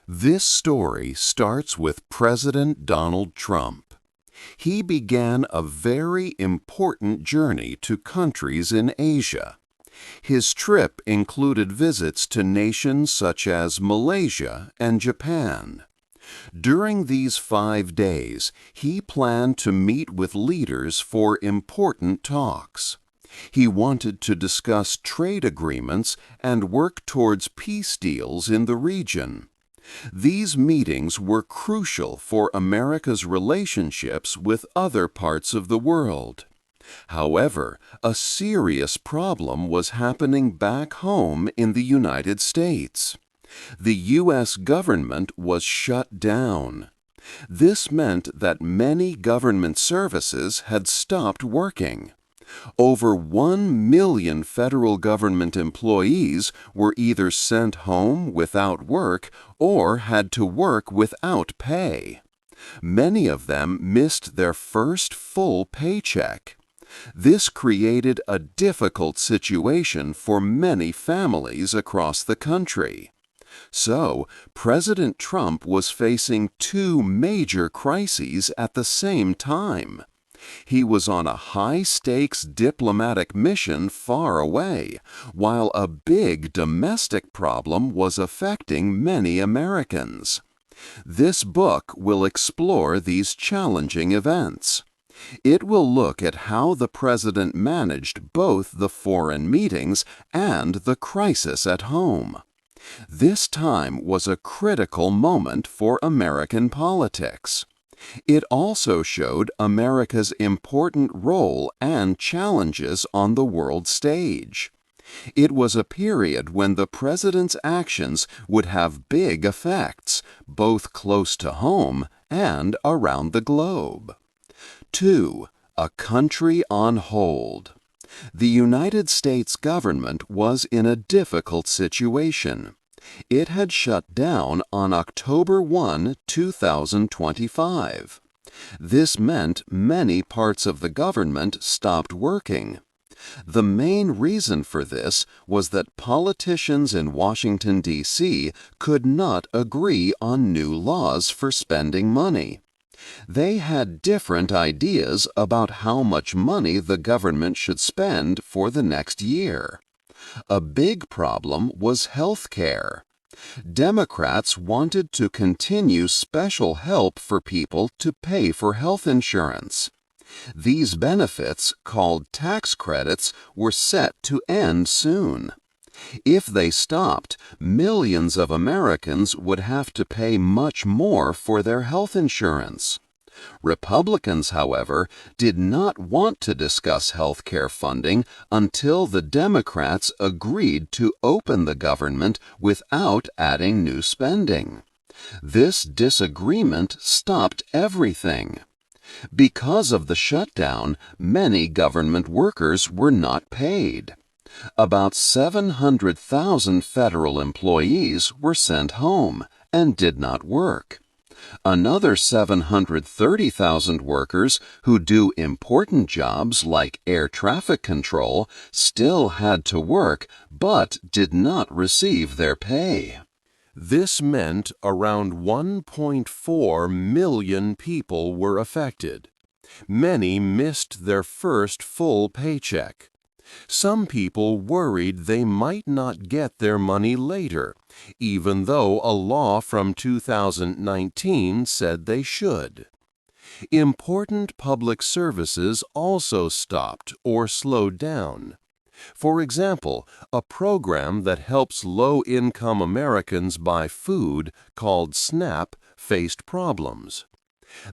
This story starts with President Donald Trump. He began a very important journey to countries in Asia. His trip included visits to nations such as Malaysia and Japan. During these 5 days, he planned to meet with leaders for important talks. He wanted to discuss trade agreements and work towards peace deals in the region. These meetings were crucial for America's relationships with other parts of the world. However, a serious problem was happening back home in the United States. The U.S. government was shut down. This meant that many government services had stopped working. Over 1 million federal government employees were either sent home without work or had to work without pay. Many of them missed their first full paycheck. This created a difficult situation for many families across the country. So, President Trump was facing 2 major crises at the same time. He was on a high-stakes diplomatic mission far away, while a big domestic problem was affecting many Americans. This book will explore these challenging events. It will look at how the president managed both the foreign meetings and the crisis at home. This time was a critical moment for American politics. It also showed America's important role and challenges on the world stage. It was a period when the president's actions would have big effects, both close to home and around the globe. 2. A country on hold. The United States government was in a difficult situation. It had shut down on October 1, 2025. This meant many parts of the government stopped working. The main reason for this was that politicians in Washington, D.C. could not agree on new laws for spending money. They had different ideas about how much money the government should spend for the next year. A big problem was health care. Democrats wanted to continue special help for people to pay for health insurance. These benefits, called tax credits, were set to end soon. If they stopped, millions of Americans would have to pay much more for their health insurance. Republicans, however, did not want to discuss health care funding until the Democrats agreed to open the government without adding new spending. This disagreement stopped everything. Because of the shutdown, many government workers were not paid. About 700,000 federal employees were sent home and did not work. Another 730,000 workers who do important jobs like air traffic control still had to work but did not receive their pay. This meant around 1.4 million people were affected. Many missed their first full paycheck. Some people worried they might not get their money later, even though a law from 2019 said they should. Important public services also stopped or slowed down. For example, a program that helps low-income Americans buy food, called SNAP, faced problems.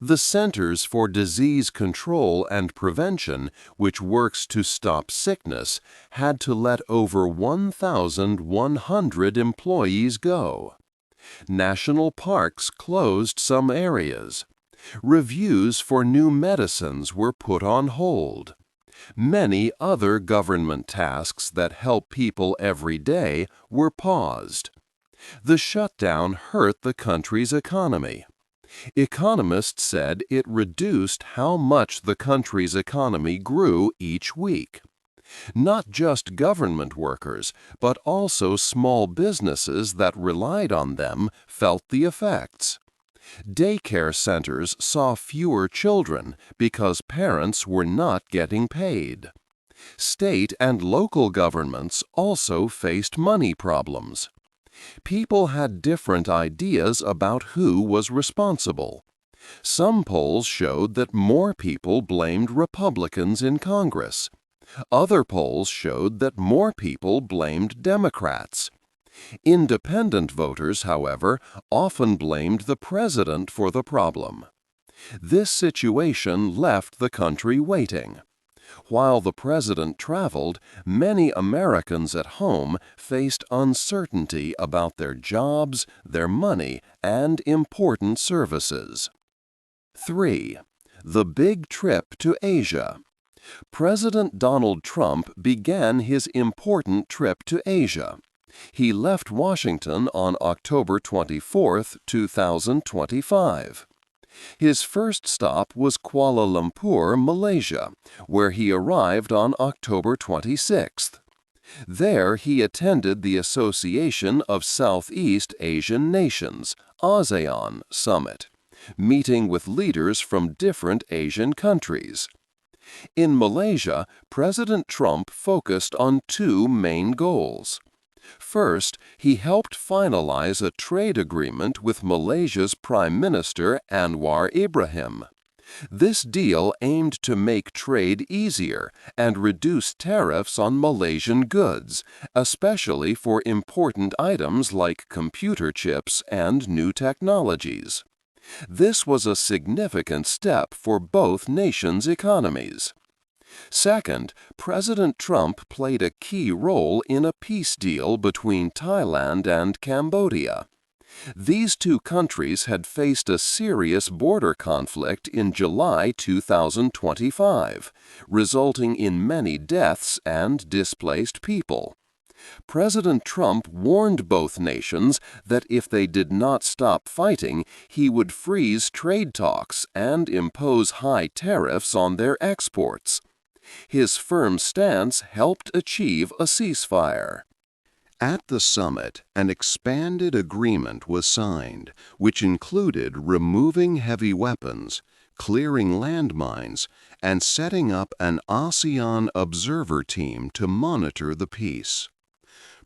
The Centers for Disease Control and Prevention, which works to stop sickness, had to let over 1,100 employees go. National parks closed some areas. Reviews for new medicines were put on hold. Many other government tasks that help people every day were paused. The shutdown hurt the country's economy. Economists said it reduced how much the country's economy grew each week. Not just government workers, but also small businesses that relied on them felt the effects. Daycare centers saw fewer children because parents were not getting paid. State and local governments also faced money problems. People had different ideas about who was responsible. Some polls showed that more people blamed Republicans in Congress. Other polls showed that more people blamed Democrats. Independent voters, however, often blamed the president for the problem. This situation left the country waiting. While the president traveled, many Americans at home faced uncertainty about their jobs, their money, and important services. 3. The big trip to Asia. President Donald Trump began his important trip to Asia. He left Washington on October 24, 2025. His first stop was Kuala Lumpur, Malaysia, where he arrived on October 26th. There he attended the Association of Southeast Asian Nations, ASEAN, summit, meeting with leaders from different Asian countries. In Malaysia, President Trump focused on two main goals. First, he helped finalize a trade agreement with Malaysia's Prime Minister Anwar Ibrahim. This deal aimed to make trade easier and reduce tariffs on Malaysian goods, especially for important items like computer chips and new technologies. This was a significant step for both nations' economies. Second, President Trump played a key role in a peace deal between Thailand and Cambodia. These two countries had faced a serious border conflict in July 2025, resulting in many deaths and displaced people. President Trump warned both nations that if they did not stop fighting, he would freeze trade talks and impose high tariffs on their exports. His firm stance helped achieve a ceasefire. At the summit, an expanded agreement was signed, which included removing heavy weapons, clearing landmines, and setting up an ASEAN observer team to monitor the peace.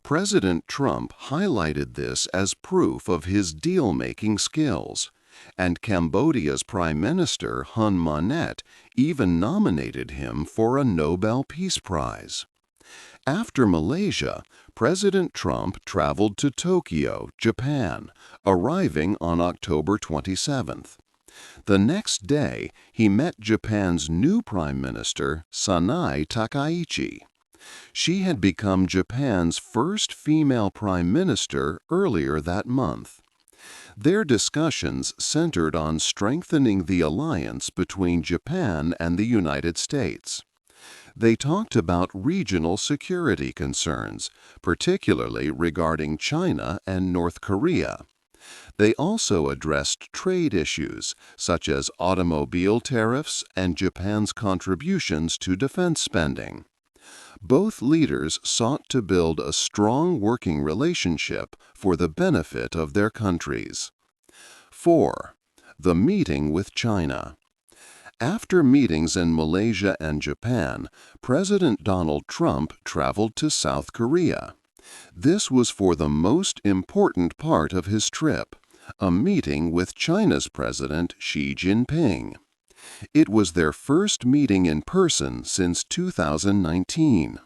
President Trump highlighted this as proof of his deal-making skills, and Cambodia's Prime Minister Hun Manet even nominated him for a Nobel Peace Prize. After Malaysia, President Trump traveled to Tokyo, Japan, arriving on October 27th. The next day, he met Japan's new Prime Minister, Sanae Takaichi. She had become Japan's first female prime minister earlier that month. Their discussions centered on strengthening the alliance between Japan and the United States. They talked about regional security concerns, particularly regarding China and North Korea. They also addressed trade issues, such as automobile tariffs and Japan's contributions to defense spending. Both leaders sought to build a strong working relationship for the benefit of their countries. 4. The meeting with China. After meetings in Malaysia and Japan, President Donald Trump traveled to South Korea. This was for the most important part of his trip, a meeting with China's President Xi Jinping. It was their first meeting in person since 2019.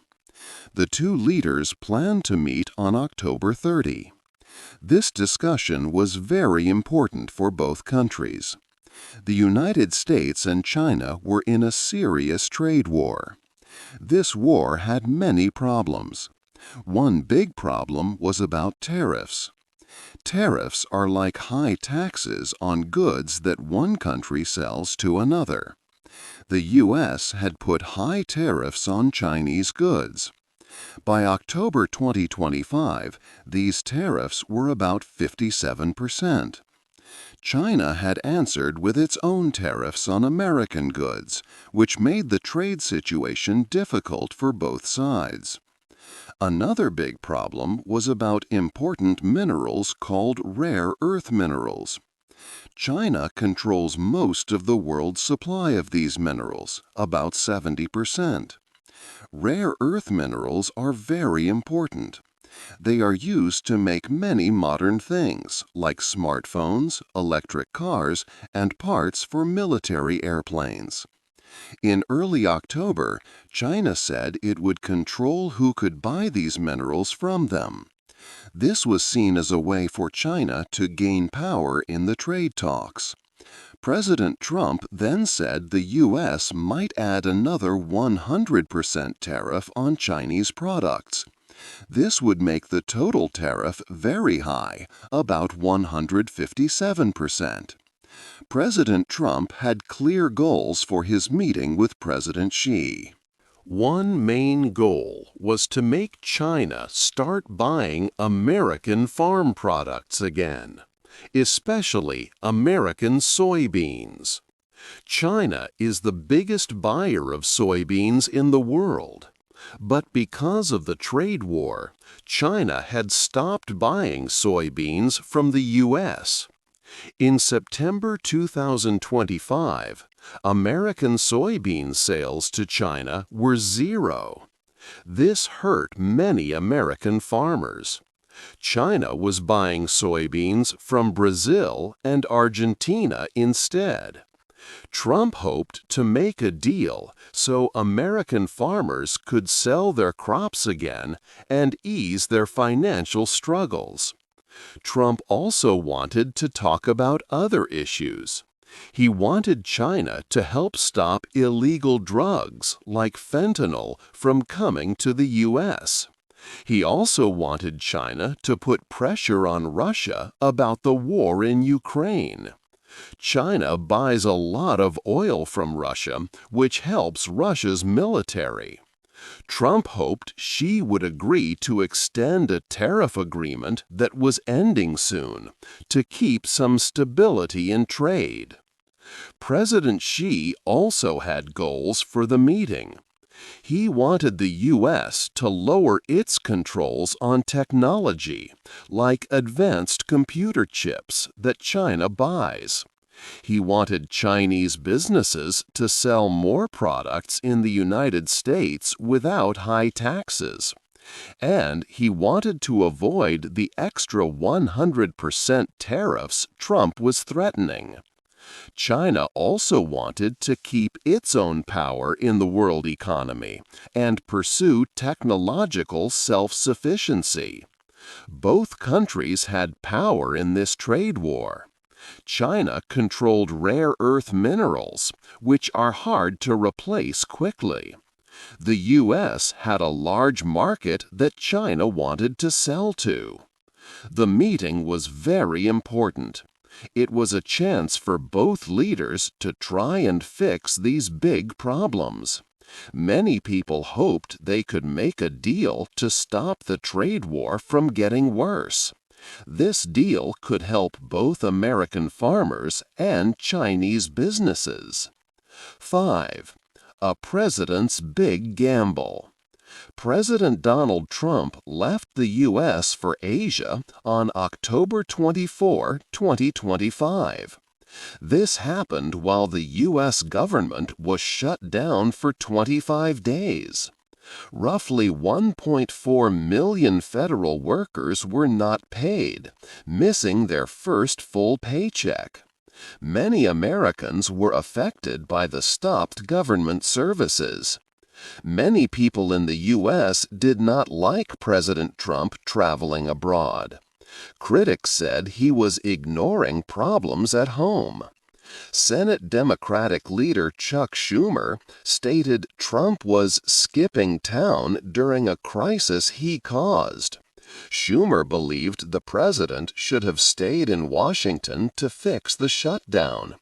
The two leaders planned to meet on October 30. This discussion was very important for both countries. The United States and China were in a serious trade war. This war had many problems. One big problem was about tariffs. Tariffs are like high taxes on goods that one country sells to another. The U.S. had put high tariffs on Chinese goods. By October 2025, these tariffs were about 57%. China had answered with its own tariffs on American goods, which made the trade situation difficult for both sides. Another big problem was about important minerals called rare earth minerals. China controls most of the world's supply of these minerals, about 70%. Rare earth minerals are very important. They are used to make many modern things, like smartphones, electric cars, and parts for military airplanes. In early October, China said it would control who could buy these minerals from them. This was seen as a way for China to gain power in the trade talks. President Trump then said the U.S. might add another 100% tariff on Chinese products. This would make the total tariff very high, about 157%. President Trump had clear goals for his meeting with President Xi. One main goal was to make China start buying American farm products again, especially American soybeans. China is the biggest buyer of soybeans in the world. But because of the trade war, China had stopped buying soybeans from the U.S. In September 2025, American soybean sales to China were zero. This hurt many American farmers. China was buying soybeans from Brazil and Argentina instead. Trump hoped to make a deal so American farmers could sell their crops again and ease their financial struggles. Trump also wanted to talk about other issues. He wanted China to help stop illegal drugs like fentanyl from coming to the U.S. He also wanted China to put pressure on Russia about the war in Ukraine. China buys a lot of oil from Russia, which helps Russia's military. Trump hoped Xi would agree to extend a tariff agreement that was ending soon to keep some stability in trade. President Xi also had goals for the meeting. He wanted the U.S. to lower its controls on technology, like advanced computer chips that China buys. He wanted Chinese businesses to sell more products in the United States without high taxes. And he wanted to avoid the extra 100% tariffs Trump was threatening. China also wanted to keep its own power in the world economy and pursue technological self-sufficiency. Both countries had power in this trade war. China controlled rare earth minerals, which are hard to replace quickly. The U.S. had a large market that China wanted to sell to. The meeting was very important. It was a chance for both leaders to try and fix these big problems. Many people hoped they could make a deal to stop the trade war from getting worse. This deal could help both American farmers and Chinese businesses. 5. A president's big gamble. President Donald Trump left the U.S. for Asia on October 24, 2025. This happened while the U.S. government was shut down for 25 days. Roughly 1.4 million federal workers were not paid, missing their first full paycheck. Many Americans were affected by the stopped government services. Many people in the U.S. did not like President Trump traveling abroad. Critics said he was ignoring problems at home. Senate Democratic leader Chuck Schumer stated Trump was skipping town during a crisis he caused. Schumer believed the president should have stayed in Washington to fix the shutdown,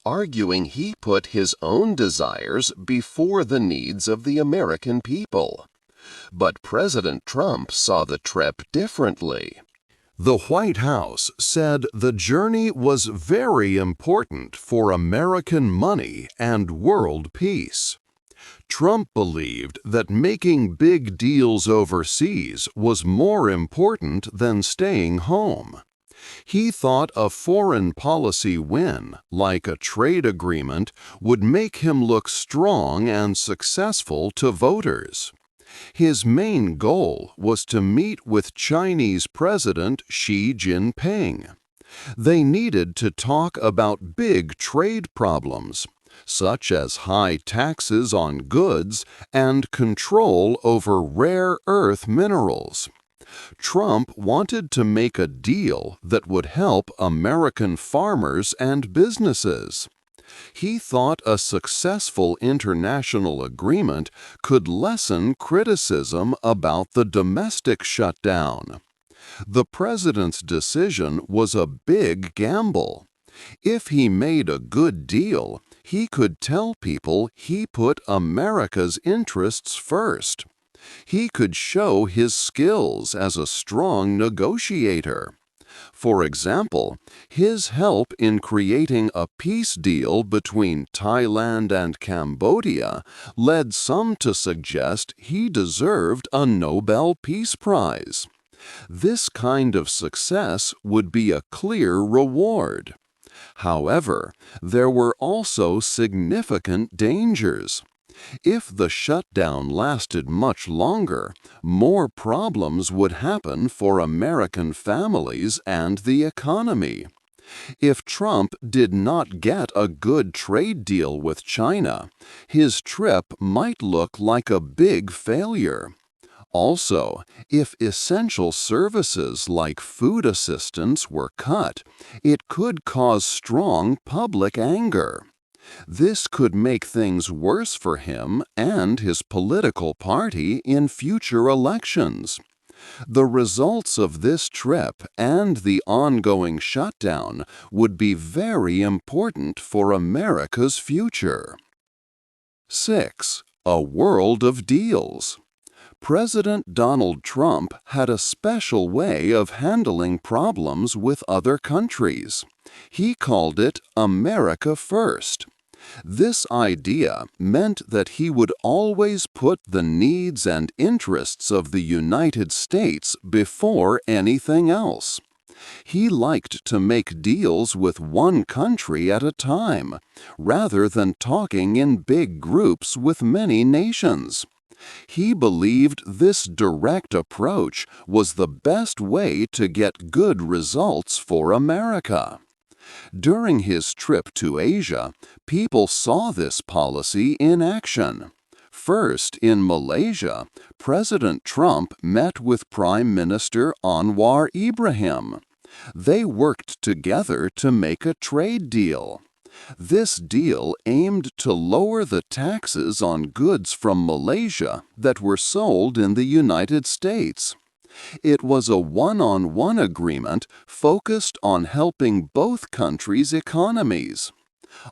arguing he put his own desires before the needs of the American people. But President Trump saw the trip differently. The White House said the journey was very important for American money and world peace. Trump believed that making big deals overseas was more important than staying home. He thought a foreign policy win, like a trade agreement, would make him look strong and successful to voters. His main goal was to meet with Chinese President Xi Jinping. They needed to talk about big trade problems, such as high taxes on goods and control over rare earth minerals. Trump wanted to make a deal that would help American farmers and businesses. He thought a successful international agreement could lessen criticism about the domestic shutdown. The president's decision was a big gamble. If he made a good deal, he could tell people he put America's interests first. He could show his skills as a strong negotiator. For example, his help in creating a peace deal between Thailand and Cambodia led some to suggest he deserved a Nobel Peace Prize. This kind of success would be a clear reward. However, there were also significant dangers. If the shutdown lasted much longer, more problems would happen for American families and the economy. If Trump did not get a good trade deal with China, his trip might look like a big failure. Also, if essential services like food assistance were cut, it could cause strong public anger. This could make things worse for him and his political party in future elections. The results of this trip and the ongoing shutdown would be very important for America's future. 6. A world of deals. President Donald Trump had a special way of handling problems with other countries. He called it America First. This idea meant that he would always put the needs and interests of the United States before anything else. He liked to make deals with one country at a time, rather than talking in big groups with many nations. He believed this direct approach was the best way to get good results for America. During his trip to Asia, people saw this policy in action. First, in Malaysia, President Trump met with Prime Minister Anwar Ibrahim. They worked together to make a trade deal. This deal aimed to lower the taxes on goods from Malaysia that were sold in the United States. It was a one-on-one agreement focused on helping both countries' economies.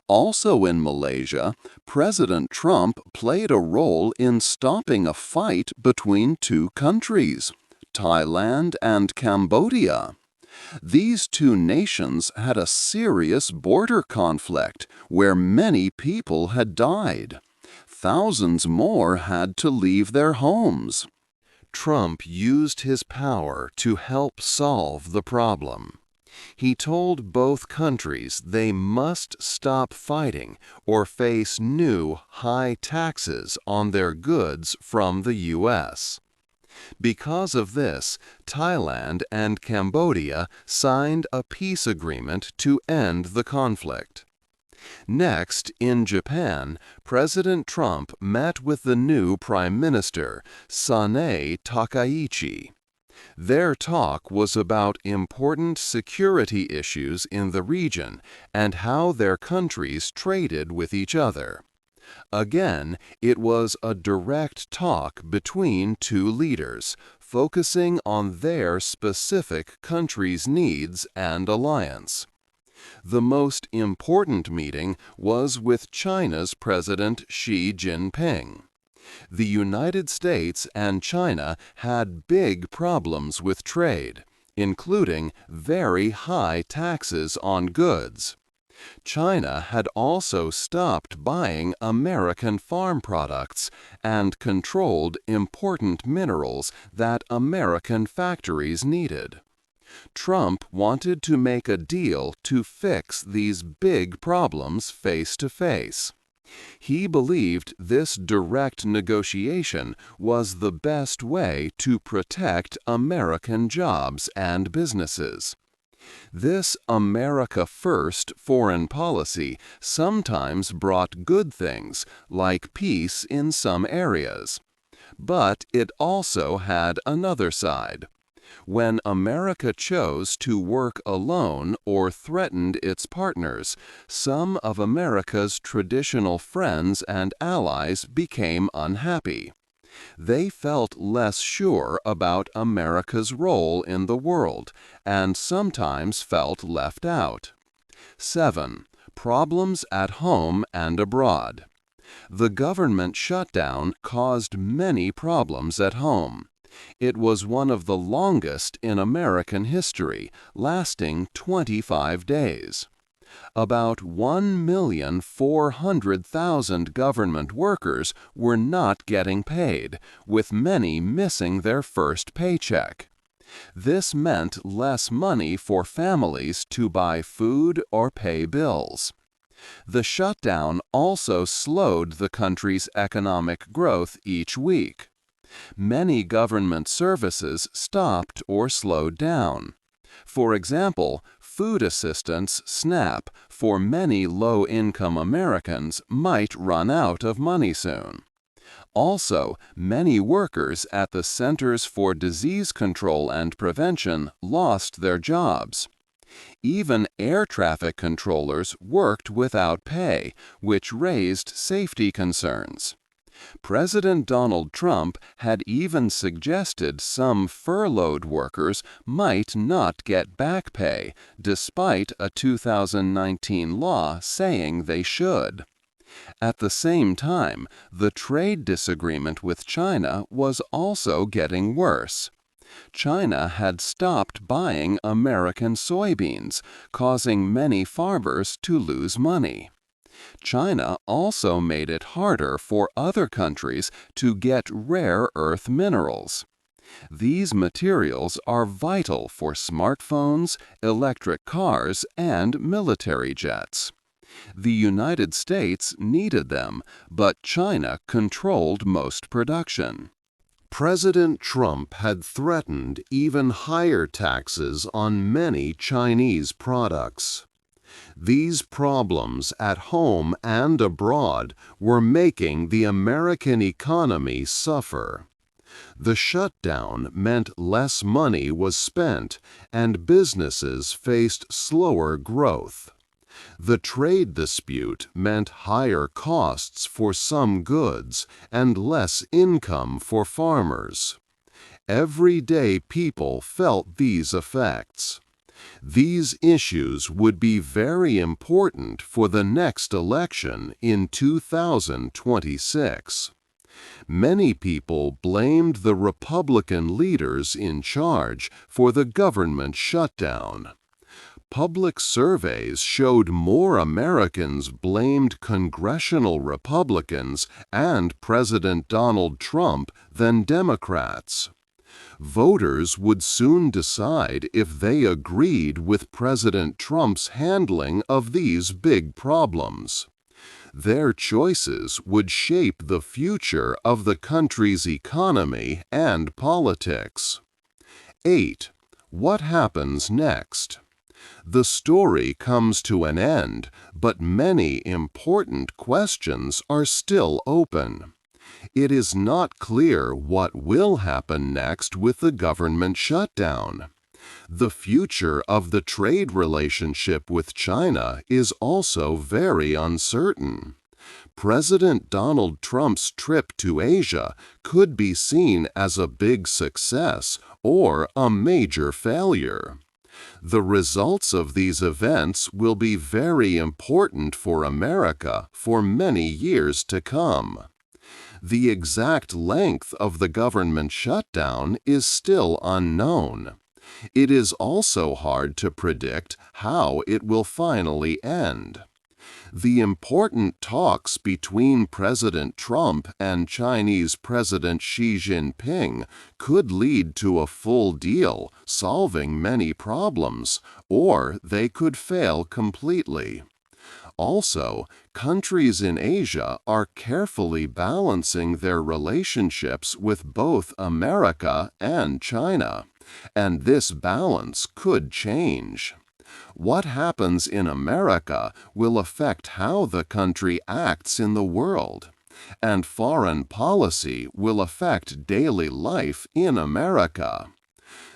Also in Malaysia, President Trump played a role in stopping a fight between two countries, Thailand and Cambodia. These two nations had a serious border conflict where many people had died. Thousands more had to leave their homes. Trump used his power to help solve the problem. He told both countries they must stop fighting or face new high taxes on their goods from the U.S. Because of this, Thailand and Cambodia signed a peace agreement to end the conflict. Next, in Japan, President Trump met with the new Prime Minister, Sanae Takaichi. Their talk was about important security issues in the region and how their countries traded with each other. Again, it was a direct talk between two leaders, focusing on their specific country's needs and alliance. The most important meeting was with China's President Xi Jinping. The United States and China had big problems with trade. including very high taxes on goods. China had also stopped buying American farm products and controlled important minerals that American factories needed. Trump wanted to make a deal to fix these big problems face to face. He believed this direct negotiation was the best way to protect American jobs and businesses. This America First foreign policy sometimes brought good things, like peace in some areas. But it also had another side. When America chose to work alone or threatened its partners, some of America's traditional friends and allies became unhappy. They felt less sure about America's role in the world and sometimes felt left out. 7. Problems at home and abroad. The government shutdown caused many problems at home. It was one of the longest in American history, lasting 25 days. About 1,400,000 government workers were not getting paid, with many missing their first paycheck. This meant less money for families to buy food or pay bills. The shutdown also slowed the country's economic growth each week. Many government services stopped or slowed down. For example, food assistance, SNAP, for many low-income Americans might run out of money soon. Also, many workers at the Centers for Disease Control and Prevention lost their jobs. Even air traffic controllers worked without pay, which raised safety concerns. President Donald Trump had even suggested some furloughed workers might not get back pay, despite a 2019 law saying they should. At the same time, the trade disagreement with China was also getting worse. China had stopped buying American soybeans, causing many farmers to lose money. China also made it harder for other countries to get rare earth minerals. These materials are vital for smartphones, electric cars, and military jets. The United States needed them, but China controlled most production. President Trump had threatened even higher taxes on many Chinese products. These problems at home and abroad were making the American economy suffer. The shutdown meant less money was spent and businesses faced slower growth. The trade dispute meant higher costs for some goods and less income for farmers. Everyday people felt these effects. These issues would be very important for the next election in 2026. Many people blamed the Republican leaders in charge for the government shutdown. Public surveys showed more Americans blamed congressional Republicans and President Donald Trump than Democrats. Voters would soon decide if they agreed with President Trump's handling of these big problems. Their choices would shape the future of the country's economy and politics. 8. What happens next? The story comes to an end, but many important questions are still open. It is not clear what will happen next with the government shutdown. The future of the trade relationship with China is also very uncertain. President Donald Trump's trip to Asia could be seen as a big success or a major failure. The results of these events will be very important for America for many years to come. The exact length of the government shutdown is still unknown. It is also hard to predict how it will finally end. The important talks between President Trump and Chinese President Xi Jinping could lead to a full deal solving many problems, or they could fail completely. Also, countries in Asia are carefully balancing their relationships with both America and China, and this balance could change. What happens in America will affect how the country acts in the world, and foreign policy will affect daily life in America.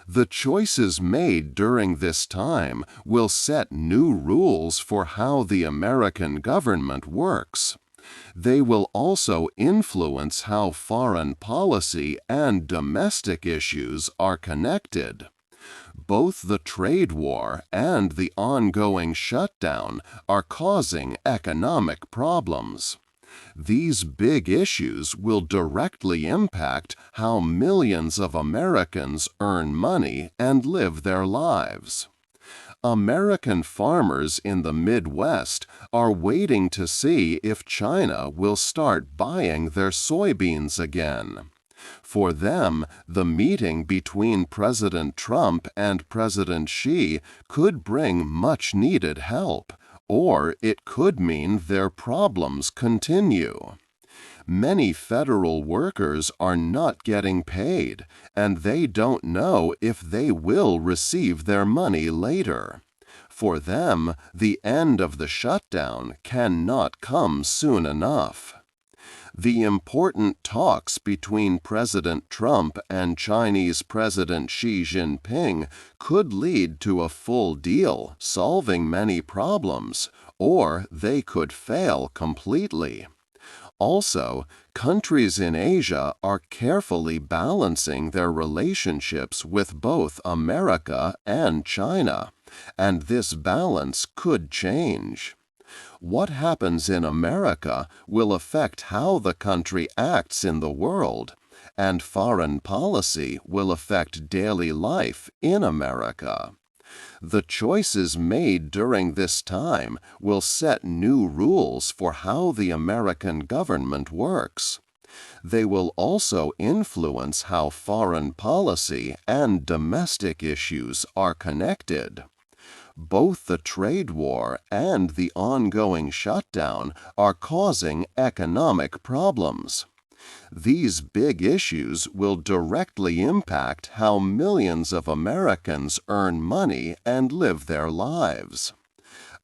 The choices made during this time will set new rules for how the American government works. They will also influence how foreign policy and domestic issues are connected. Both the trade war and the ongoing shutdown are causing economic problems. These big issues will directly impact how millions of Americans earn money and live their lives. American farmers in the Midwest are waiting to see if China will start buying their soybeans again. For them, the meeting between President Trump and President Xi could bring much-needed help, or it could mean their problems continue. Many federal workers are not getting paid, and they don't know if they will receive their money later. For them, the end of the shutdown cannot come soon enough. The important talks between President Trump and Chinese President Xi Jinping could lead to a full deal solving many problems, or they could fail completely. Also, countries in Asia are carefully balancing their relationships with both America and China, and this balance could change. What happens in America will affect how the country acts in the world, and foreign policy will affect daily life in America. The choices made during this time will set new rules for how the American government works. They will also influence how foreign policy and domestic issues are connected. Both the trade war and the ongoing shutdown are causing economic problems. These big issues will directly impact how millions of Americans earn money and live their lives.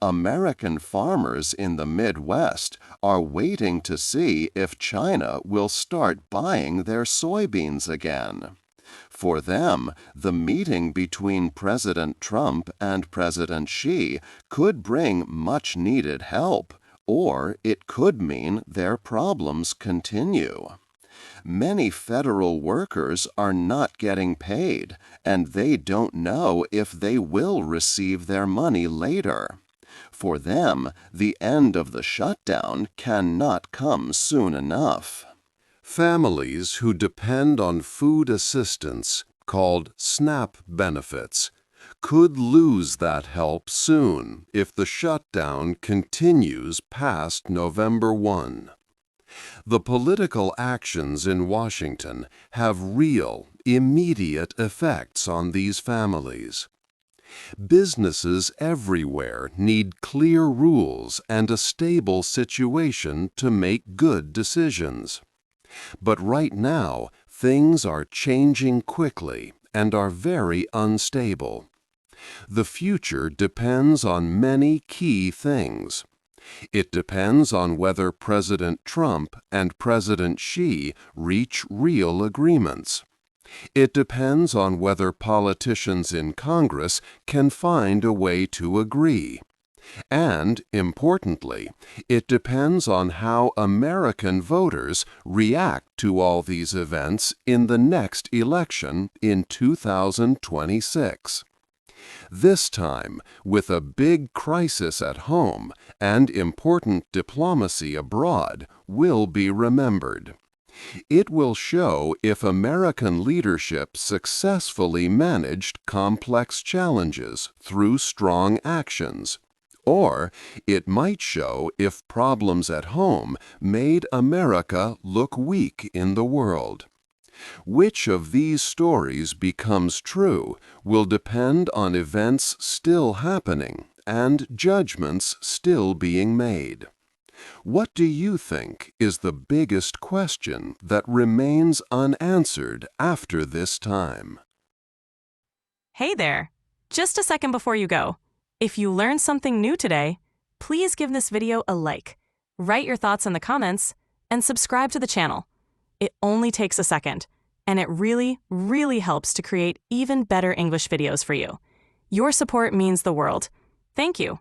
American farmers in the Midwest are waiting to see if China will start buying their soybeans again. For them, the meeting between President Trump and President Xi could bring much-needed help, or it could mean their problems continue. Many federal workers are not getting paid, and they don't know if they will receive their money later. For them, the end of the shutdown cannot come soon enough. Families who depend on food assistance, called SNAP benefits, could lose that help soon if the shutdown continues past November 1. The political actions in Washington have real, immediate effects on these families. Businesses everywhere need clear rules and a stable situation to make good decisions. But right now, things are changing quickly and are very unstable. The future depends on many key things. It depends on whether President Trump and President Xi reach real agreements. It depends on whether politicians in Congress can find a way to agree. And, importantly, it depends on how American voters react to all these events in the next election in 2026. This time, with a big crisis at home and important diplomacy abroad, will be remembered. It will show if American leadership successfully managed complex challenges through strong actions, or it might show if problems at home made America look weak in the world. Which of these stories becomes true will depend on events still happening and judgments still being made. What do you think is the biggest question that remains unanswered after this time? Hey there! Just a second before you go. If you learned something new today, please give this video a like, write your thoughts in the comments, and subscribe to the channel. It only takes a second, and it really, really helps to create even better English videos for you. Your support means the world. Thank you.